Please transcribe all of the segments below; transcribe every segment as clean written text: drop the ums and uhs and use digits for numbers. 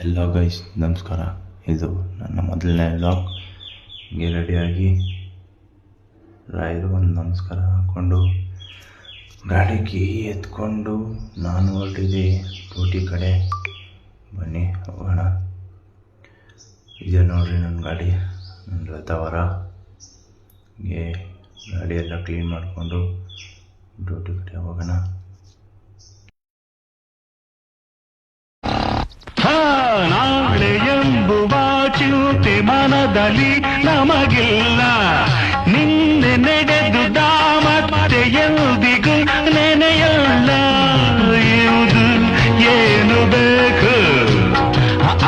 ಎಲ್ಲ ಗೈಸ್ ನಮಸ್ಕಾರ. ಇದು ನನ್ನ ಮೊದಲನೇ ವ್ಲಾಗ್. ಹೀಗೆ ರೆಡಿಯಾಗಿ ರಾಯರು ಒಂದು ನಮಸ್ಕಾರ ಹಾಕ್ಕೊಂಡು ಗಾಡಿ ಕೀ ಎತ್ಕೊಂಡು ನಾನು ಹೊರಟಿದ್ದೆ ಡ್ಯೂಟಿ ಕಡೆ. ಬನ್ನಿ ಹೋಗೋಣ. ಇದೆ ನೋಡ್ರಿ ನನ್ನ ಗಾಡಿ, ನನ್ನ ರಥವರ. ಹೀಗೆ ಗಾಡಿ ಎಲ್ಲ ಕ್ಲೀನ್ ಮಾಡಿಕೊಂಡು ಡ್ಯೂಟಿ ಕಡೆ ಹೋಗೋಣ. ನಾಳೆ ಎಂಬುವ ಚಿಂತೆ ಮನದಲ್ಲಿ ನಮಗಿಲ್ಲ. ನಿನ್ನೆ ನಡೆದುದ ಮತ್ತೆ ಎಂದಿಗೂ ನೆನೆಯಲ್ಲ. ಇದು ಏನು ಬೇಕು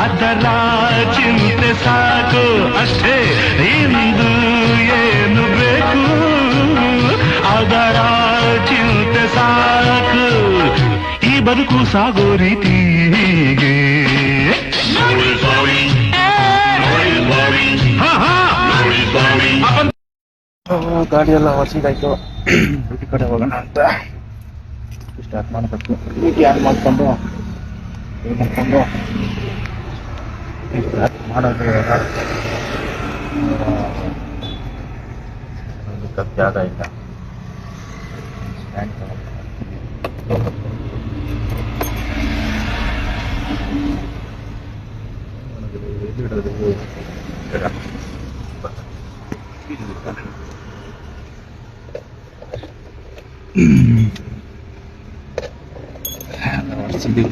ಅದರ ಚಿಂತೆ ಸಾಕು ಅಷ್ಟೇ. ಇಂದು ಏನು ಬೇಕು ಅದರ ಚಿಂತೆ ಸಾಕು. ಈ ಬದುಕು ಸಾಗೋ ರೀತಿ ಹೀಗೆ. ಗಾಡಿ ಎಲ್ಲ ಹೊಸಿದಾಯ್ತು. ಡ್ಯೂಟಿ ಕಡೆ ಹೋಗೋಣ ಅಂತ ಸ್ಟಾರ್ಟ್ ಮಾಡಬೇಕು. ಡ್ಯೂಟಿ ಆನ್ ಮಾಡಿಕೊಂಡು ಸ್ಟಾರ್ಟ್ ಮಾಡೋದು. ಜಾಗ ಇಲ್ಲ. ಸ್ಟ್ಯಾಂಡ್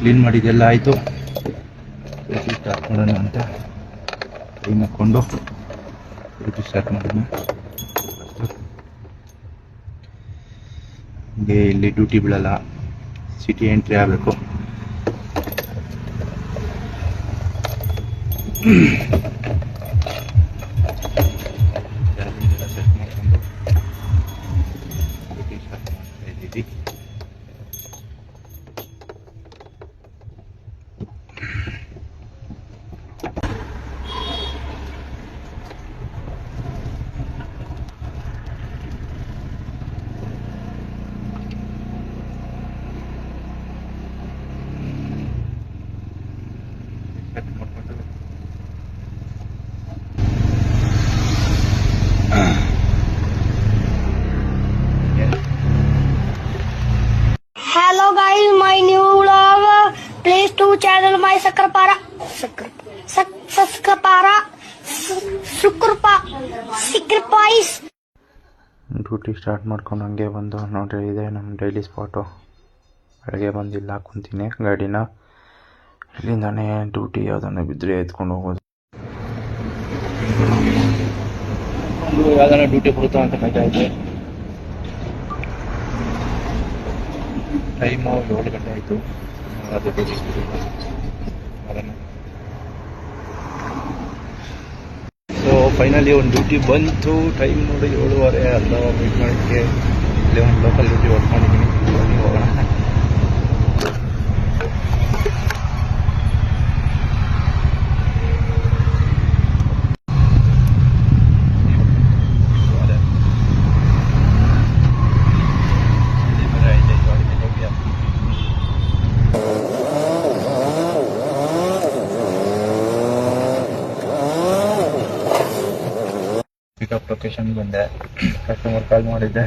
ಕ್ಲೀನ್ ಮಾಡಿದ್ದೆಲ್ಲ ಆಯಿತು. ಸ್ಟಾರ್ಟ್ ಮಾಡೋಣ ಅಂತ ಟೈಮ್ ಹಾಕ್ಕೊಂಡು ಡ್ಯೂಟಿ ಸ್ಟಾರ್ಟ್ ಮಾಡೋಣ. ಹೀಗೆ ಇಲ್ಲಿ ಡ್ಯೂಟಿ ಬೀಳಲ್ಲ, ಸಿಟಿ ಎಂಟ್ರಿ ಆಗಬೇಕು. ಸೆಟ್ ಮಾಡಿಕೊಂಡು ಡ್ಯೂಟಿ ಸ್ಟಾರ್ಟ್ ಮಾಡ್ತಾ ಇದ್ದೀವಿ. Hello guys, my new vlog. Please to channel my Sakrapara. Sacrifice. Duty start ಮಾಡ್ಕೊಂಡು ಹಂಗೆ ಬಂದು ನೋಡ್ರಿ, ಇದೆ ನಮ್ಮ ಡೈಲಿ ಸ್ಪಾಟು. ಬೆಳಗ್ಗೆ ಬಂದು ಇಲ್ಲಿ ಹಾಕ್ಕೊಂತೀನಿ ಗಾಡಿನ. ಇಲ್ಲಿಂದಾನೇ ಡ್ಯೂಟಿ ಯಾವುದನ್ನ ಬಿದ್ದರೆ ಎತ್ಕೊಂಡು ಹೋಗೋದು. ಯಾವ್ದಾನ ಡ್ಯೂಟಿ ಬರುತ್ತಾ ಅಂತ ಕಾಯ್ತಾ ಇದೆ. ಟೈಮು 7 ಗಂಟೆ ಆಯಿತು. ಅದು ಸೊ ಫೈನಲಿ ಒಂದು ಡ್ಯೂಟಿ ಬಂತು. ಟೈಮ್ ನೋಡಿ 7:30. ಅಲ್ಲ ಮೀಟ್ ಮಾಡೋಕ್ಕೆ ಇಲ್ಲಿ ಒಂದು ಲೋಕಲ್ ಡ್ಯೂಟಿ ವರ್ಕ್ ಮಾಡಿದ್ದೀನಿ. ಬನ್ನಿ ಹೋಗೋಣ. ಪಿಕಪ್ ಲೊಕೇಶನ್ಗೆ ಬಂದೆ. ಕಸ್ಟಮರ್ ಕಾಲ್ ಮಾಡಿದ್ದೆ,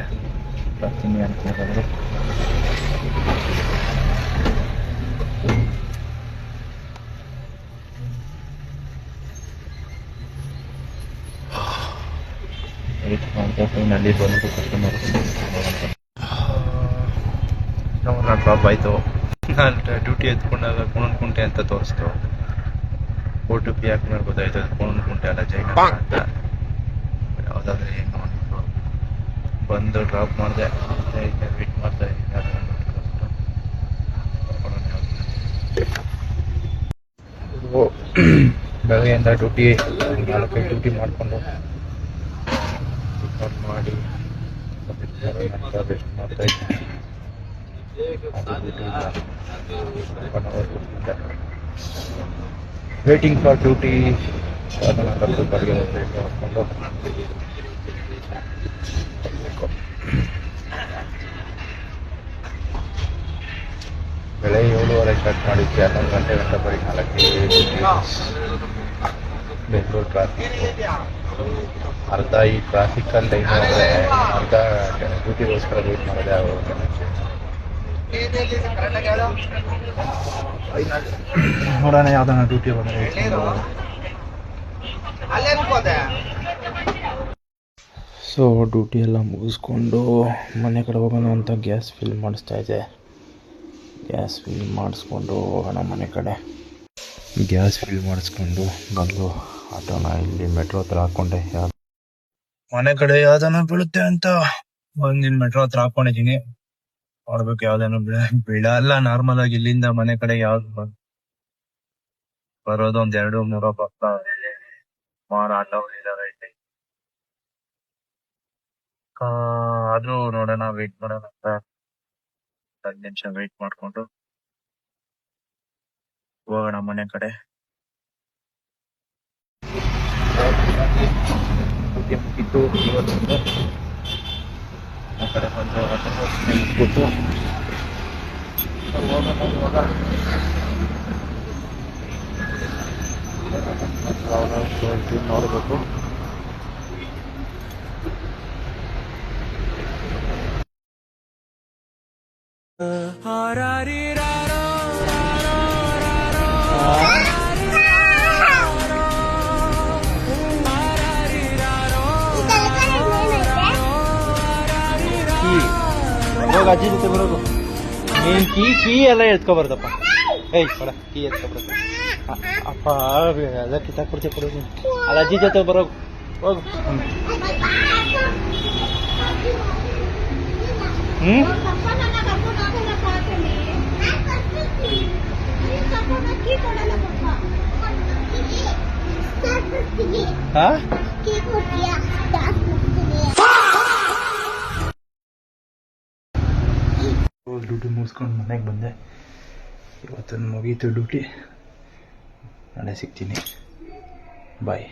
ಬರ್ತೀನಿ ಅಂತ ಹೇಳಿದ್ರು. ಫೈನಲ್ಲಿ ಬಂದು ಕಸ್ಟಮರ್ ಡ್ರಾಪ್ ಆಯಿತು. ನಾನು ಡ್ಯೂಟಿ ಎತ್ಕೊಂಡಾಗ ಕುಣನ್ಕುಂಟೆ ಅಂತ ತೋರಿಸ್ತು. OTP ಹಾಕಿದ್ರೆ ಗೊತ್ತಾಯ್ತು ಅದು ಕುಣನ್ಕುಂಟೆ ಅಲ್ಲ, ಜೈನ ಅಂತ. ಯಾವುದಾದ್ರೆ ಏನು ಅಂದ್ಬಿಟ್ಟು ಬಂದು ಡ್ರಾಪ್ ಮಾಡಿದೆ. ವೇಟ್ ಮಾಡ್ತಾ ಇದ್ದೀನಿ. ಬೆಳಗ್ಗೆಯಿಂದ ಡ್ಯೂಟಿ 4 ಡ್ಯೂಟಿ ಮಾಡಿಕೊಂಡು ಪಿಕಪ್ ಮಾಡಿ ರೆಸ್ಟ್ ಮಾಡ್ತಾ ಇದ್ದೀನಿ. Waiting for duty. ಅದನ್ನು ಹೊರಗೆ ಹೊತ್ಕೊಂಡು ಬೆಳಗ್ಗೆ 7:30 ಸ್ಟಾರ್ಟ್ ಮಾಡಿದ್ವಿ, 11 ಗಂಟೆ ಬರೀ 4 ಬೆಂಗಳೂರು ಟ್ರಾಫಿಕ್. ಅರ್ಧ ಈ ಟ್ರಾಫಿಕಲ್ಲಿ ಟೈಮ್ ಆದರೆ ಅರ್ಧ ಡ್ಯೂಟಿಗೋಸ್ಕರ ವೇಟ್ ಮಾಡೋದೇ ಆಗೋಗುತ್ತೆ. ನೋಡೋಣ ಯಾವ್ದಾನ ಡ್ಯೂಟಿ ಬಂದರೆ. ಸೊ ಡ್ಯೂಟಿ ಎಲ್ಲ ಮುಗಿಸ್ಕೊಂಡು ಮನೆ ಕಡೆ ಹೋಗೋಣ ಅಂತ ಗ್ಯಾಸ್ ಫಿಲ್ ಮಾಡಿಸ್ತಾ ಇದೆ. ಗ್ಯಾಸ್ ಫಿಲ್ ಮಾಡಿಸ್ಕೊಂಡು ಹೋಗೋಣ ಮನೆ ಕಡೆ. ಗ್ಯಾಸ್ ಫಿಲ್ ಮಾಡಿಸ್ಕೊಂಡು ಬಂದು ಆಟೋನ ಇಲ್ಲಿ ಮೆಟ್ರೋ ಹತ್ರ ಹಾಕ್ಕೊಂಡೆ. ಮನೆ ಕಡೆ ಯಾವ್ದಾನ ಬೀಳುತ್ತೆ ಅಂತ ಬಂದಿನ್ ಮೆಟ್ರೋ ಹತ್ರ ಹಾಕೊಂಡಿದ್ದೀನಿ. ನೋಡ್ಬೇಕು ಯಾವ್ದೇನೋ ಬೀಳಲ್ಲ. ನಾರ್ಮಲ್ ಆಗಿ ಇಲ್ಲಿಂದ ಮನೆ ಕಡೆ ಯಾವ್ದು ಬರೋದು 2-3 ಪಕ್ಕ ಆಟೋ ಇದಾವೆ. ಆದ್ರೂ ನೋಡೋಣ, ವೇಟ್ ಮಾಡೋಣ ಅಂತ 10 ನಿಮಿಷ ವೇಟ್ ಮಾಡ್ಕೊಂಡು ಹೋಗೋಣ ಮನೆ ಕಡೆ. ಮುಗಿತು ಇವತ್ತು ಆ ಕಡೆ ಬಂದು ಮುಗಿಸ್ಬಿಟ್ಟು ನೋಡಬೇಕು. ಅಜ್ಜಿ ಜೊತೆ ಬರೋದು ನೀನ್ ಕೀ ಎಲ್ಲ ಎತ್ಕೊಬಾರ್ದಪ್ಪ. ಏಯ್ ಕೊಡ ಕೀ ಎತ್ಕೊಬಾರ್ದು ಅಪ್ಪ. ಅದ ಕಿತ್ತಾಕ್ಬಿಡ್ತೀವಿ ಕೊಡೋದು. ಅಲ್ಲ ಅಜ್ಜಿ ಜೊತೆ ಬರೋದು ಹೋಗು. ಡ್ಯೂಟಿ ಮುಗಿಸ್ಕೊಂಡು ಮನೆಗೆ ಬಂದೆ. ಇವತ್ತು ಮುಗೀತು ಡ್ಯೂಟಿ. ನಾಳೆ ಸಿಗ್ತೀನಿ. ಬಾಯ್.